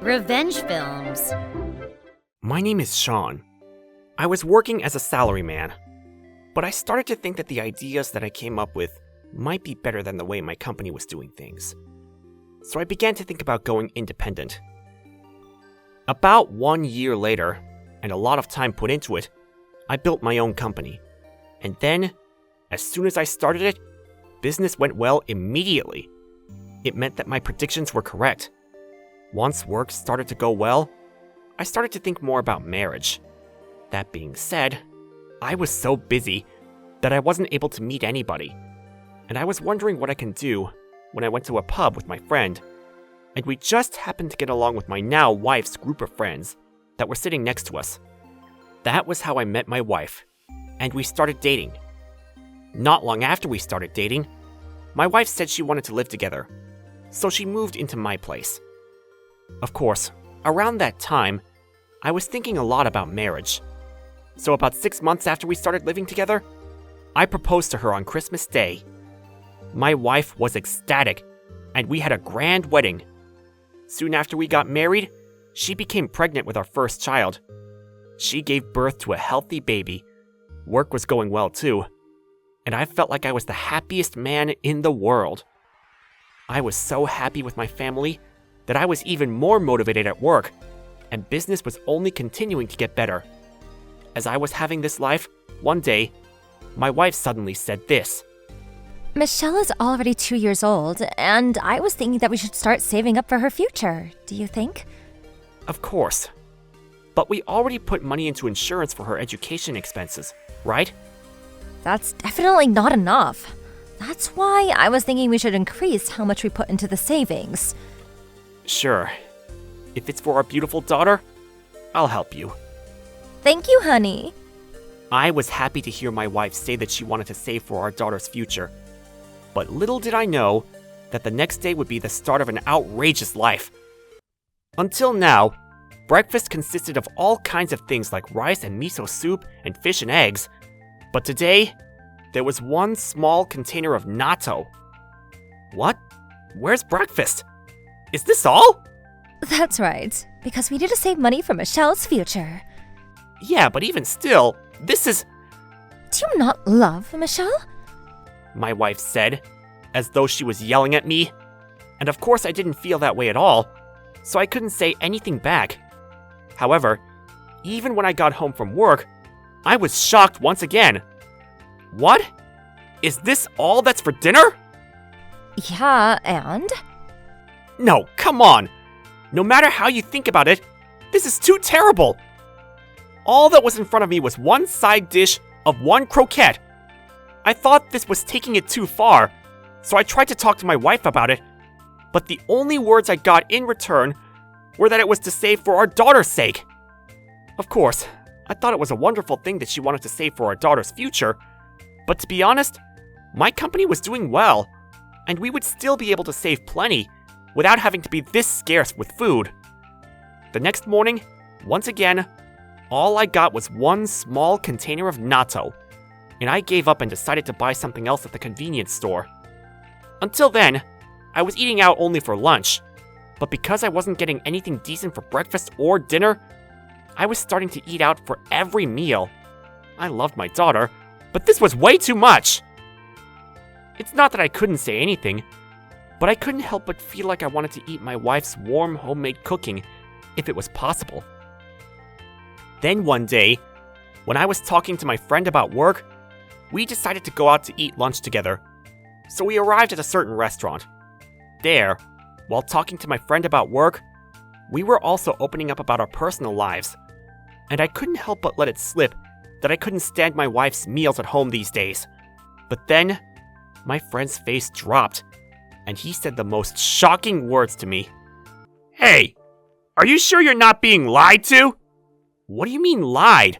Revenge films. My name is Sean. I was working as a salaryman, but I started to think that the ideas that I came up with might be better than the way my company was doing things. So I began to think about going independent. About 1 year later, and a lot of time put into it, I built my own company. And then, as soon as I started it, business went well immediately. It meant that my predictions were correct. Once work started to go well, I started to think more about marriage. That being said, I was so busy that I wasn't able to meet anybody. And I was wondering what I can do when I went to a pub with my friend, and we just happened to get along with my now wife's group of friends that were sitting next to us. That was how I met my wife, and we started dating. Not long after we started dating, my wife said she wanted to live together, so she moved into my place. Of course, around that time, I was thinking a lot about marriage. So about 6 months after we started living together, I proposed to her on Christmas Day. My wife was ecstatic, and we had a grand wedding. Soon after we got married, she became pregnant with our first child. She gave birth to a healthy baby. Work was going well too, and I felt like I was the happiest man in the world. I was so happy with my family that I was even more motivated at work, and business was only continuing to get better. As I was having this life, one day, my wife suddenly said this. Michelle is already 2 years old, and I was thinking that we should start saving up for her future. Do you think? Of course. But we already put money into insurance for her education expenses, right? That's definitely not enough. That's why I was thinking we should increase how much we put into the savings. Sure. If it's for our beautiful daughter, I'll help you. Thank you, honey. I was happy to hear my wife say that she wanted to save for our daughter's future. But little did I know that the next day would be the start of an outrageous life. Until now, breakfast consisted of all kinds of things like rice and miso soup and fish and eggs. But today, there was one small container of natto. What? Where's breakfast? Is this all? That's right, because we need to save money for Michelle's future. Yeah, but even still, this is... Do you not love Michelle? My wife said, as though she was yelling at me. And of course I didn't feel that way at all, so I couldn't say anything back. However, even when I got home from work, I was shocked once again. What? Is this all that's for dinner? Yeah, and? No, come on! No matter how you think about it, this is too terrible! All that was in front of me was one side dish of one croquette. I thought this was taking it too far, so I tried to talk to my wife about it, but the only words I got in return were that it was to save for our daughter's sake. Of course, I thought it was a wonderful thing that she wanted to save for our daughter's future, but to be honest, my company was doing well, and we would still be able to save plenty without having to be this scarce with food. The next morning, once again, all I got was one small container of natto, and I gave up and decided to buy something else at the convenience store. Until then, I was eating out only for lunch, but because I wasn't getting anything decent for breakfast or dinner, I was starting to eat out for every meal. I loved my daughter, but this was way too much! It's not that I couldn't say anything, but I couldn't help but feel like I wanted to eat my wife's warm homemade cooking if it was possible. Then one day, when I was talking to my friend about work, we decided to go out to eat lunch together. So we arrived at a certain restaurant. There, while talking to my friend about work, we were also opening up about our personal lives. And I couldn't help but let it slip that I couldn't stand my wife's meals at home these days. But then, my friend's face dropped, and he said the most shocking words to me. Hey, are you sure you're not being lied to? What do you mean lied?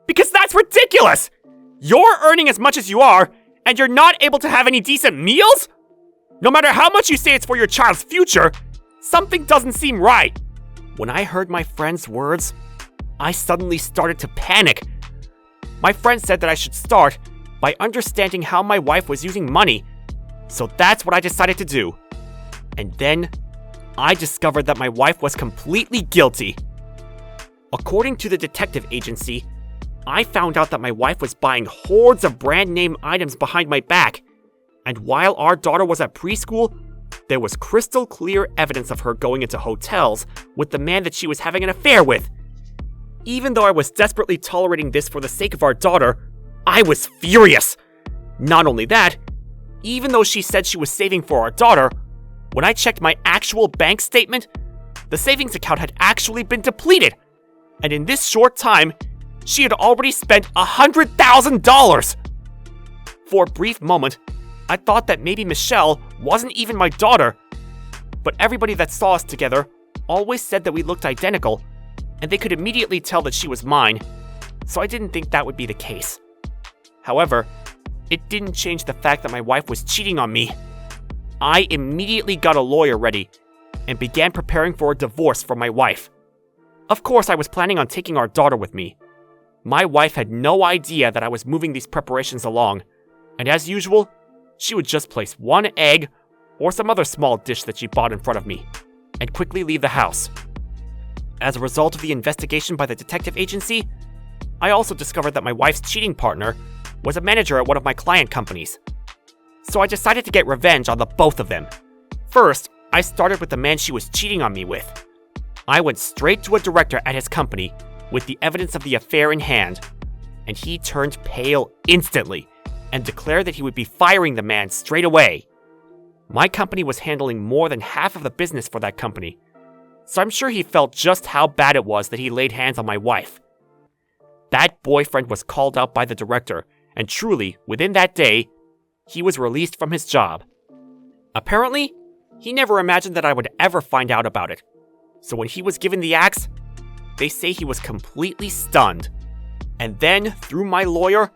Because that's ridiculous! You're earning as much as you are, and you're not able to have any decent meals? No matter how much you say it's for your child's future, something doesn't seem right. When I heard my friend's words, I suddenly started to panic. My friend said that I should start by understanding how my wife was using money, So that's what I decided to do. And then I discovered that my wife was completely guilty. According to the detective agency, I found out that my wife was buying hordes of brand name items behind my back. And while our daughter was at preschool, there was crystal clear evidence of her going into hotels with the man that she was having an affair with. Even though I was desperately tolerating this for the sake of our daughter, I was furious. Not only that, even though she said she was saving for our daughter, when I checked my actual bank statement, the savings account had actually been depleted. And in this short time, she had already spent $100,000. For a brief moment, I thought that maybe Michelle wasn't even my daughter. But everybody that saw us together always said that we looked identical, and they could immediately tell that she was mine, so I didn't think that would be the case. However, it didn't change the fact that my wife was cheating on me. I immediately got a lawyer ready and began preparing for a divorce from my wife. Of course, I was planning on taking our daughter with me. My wife had no idea that I was moving these preparations along, and as usual, she would just place one egg or some other small dish that she bought in front of me and quickly leave the house. As a result of the investigation by the detective agency, I also discovered that my wife's cheating partner was a manager at one of my client companies. So I decided to get revenge on the both of them. First, I started with the man she was cheating on me with. I went straight to a director at his company with the evidence of the affair in hand, and he turned pale instantly and declared that he would be firing the man straight away. My company was handling more than half of the business for that company, so I'm sure he felt just how bad it was that he laid hands on my wife. That boyfriend was called out by the director, and truly, within that day, he was released from his job. Apparently, he never imagined that I would ever find out about it, so when he was given the axe, they say he was completely stunned. And then, through my lawyer,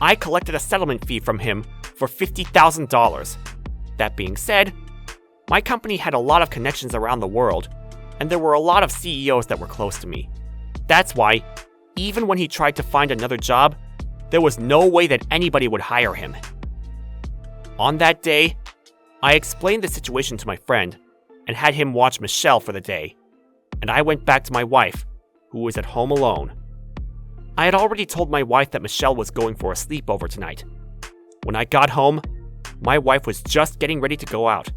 I collected a settlement fee from him for $50,000. That being said, my company had a lot of connections around the world, and there were a lot of CEOs that were close to me. That's why, even when he tried to find another job, there was no way that anybody would hire him. On that day, I explained the situation to my friend and had him watch Michelle for the day, and I went back to my wife, who was at home alone. I had already told my wife that Michelle was going for a sleepover tonight. When I got home, my wife was just getting ready to go out,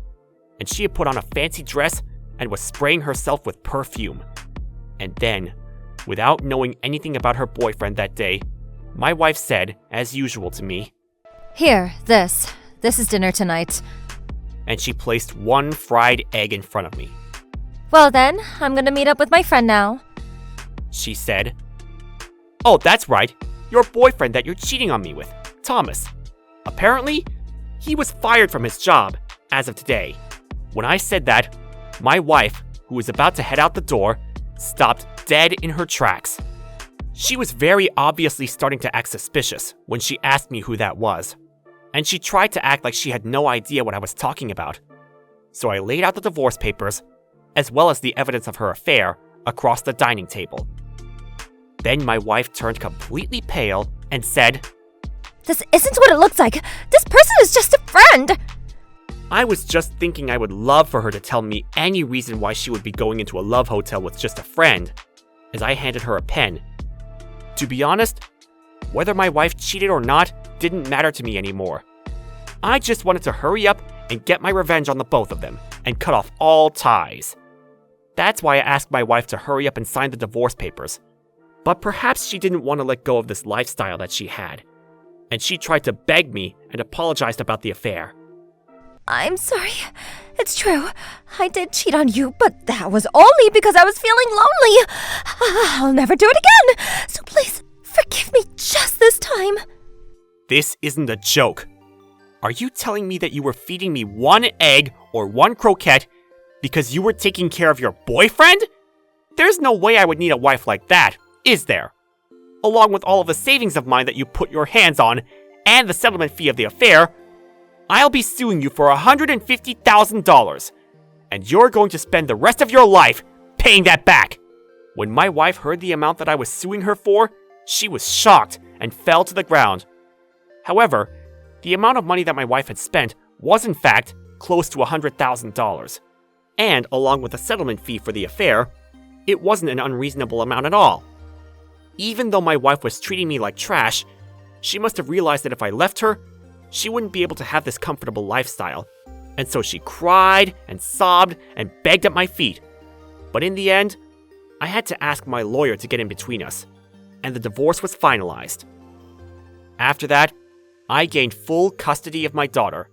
and she had put on a fancy dress and was spraying herself with perfume. And then, without knowing anything about her boyfriend that day, my wife said, as usual to me, Here, this. This is dinner tonight. And she placed one fried egg in front of me. Well then, I'm gonna meet up with my friend now. She said, Oh, that's right, your boyfriend that you're cheating on me with, Thomas. Apparently, he was fired from his job as of today. When I said that, my wife, who was about to head out the door, stopped dead in her tracks. She was very obviously starting to act suspicious when she asked me who that was, and she tried to act like she had no idea what I was talking about. So I laid out the divorce papers, as well as the evidence of her affair, across the dining table. Then my wife turned completely pale and said, This isn't what it looks like. This person is just a friend. I was just thinking I would love for her to tell me any reason why she would be going into a love hotel with just a friend, as I handed her a pen. To be honest, whether my wife cheated or not didn't matter to me anymore. I just wanted to hurry up and get my revenge on the both of them and cut off all ties. That's why I asked my wife to hurry up and sign the divorce papers. But perhaps she didn't want to let go of this lifestyle that she had, and she tried to beg me and apologized about the affair. I'm sorry. It's true. I did cheat on you, but that was only because I was feeling lonely. I'll never do it again. So please, forgive me just this time. This isn't a joke. Are you telling me that you were feeding me one egg or one croquette because you were taking care of your boyfriend? There's no way I would need a wife like that, is there? Along with all of the savings of mine that you put your hands on and the settlement fee of the affair, I'll be suing you for $150,000, and you're going to spend the rest of your life paying that back. When my wife heard the amount that I was suing her for, she was shocked and fell to the ground. However, the amount of money that my wife had spent was in fact close to $100,000. And along with the settlement fee for the affair, it wasn't an unreasonable amount at all. Even though my wife was treating me like trash, she must have realized that if I left her, she wouldn't be able to have this comfortable lifestyle. And so she cried and sobbed and begged at my feet. But in the end, I had to ask my lawyer to get in between us, and the divorce was finalized. After that, I gained full custody of my daughter,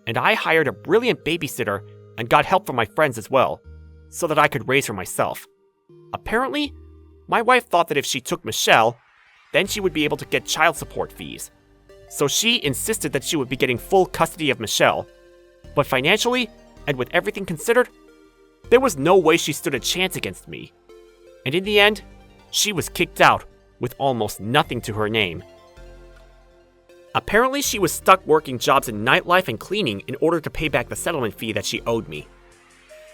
and I hired a brilliant babysitter and got help from my friends as well, so that I could raise her myself. Apparently, my wife thought that if she took Michelle, then she would be able to get child support fees. So she insisted that she would be getting full custody of Michelle. But financially, and with everything considered, there was no way she stood a chance against me. And in the end, she was kicked out with almost nothing to her name. Apparently, she was stuck working jobs in nightlife and cleaning in order to pay back the settlement fee that she owed me.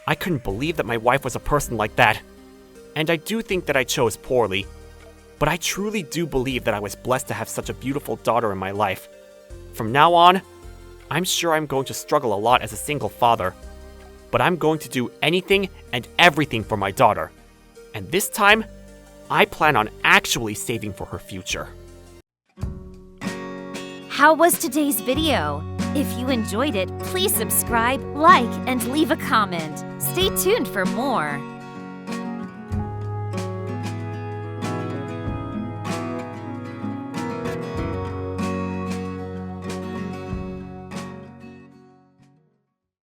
I couldn't believe that my wife was a person like that. And I do think that I chose poorly, but I truly do believe that I was blessed to have such a beautiful daughter in my life. From now on, I'm sure I'm going to struggle a lot as a single father, but I'm going to do anything and everything for my daughter. And this time, I plan on actually saving for her future. How was today's video? If you enjoyed it, please subscribe, like, and leave a comment. Stay tuned for more.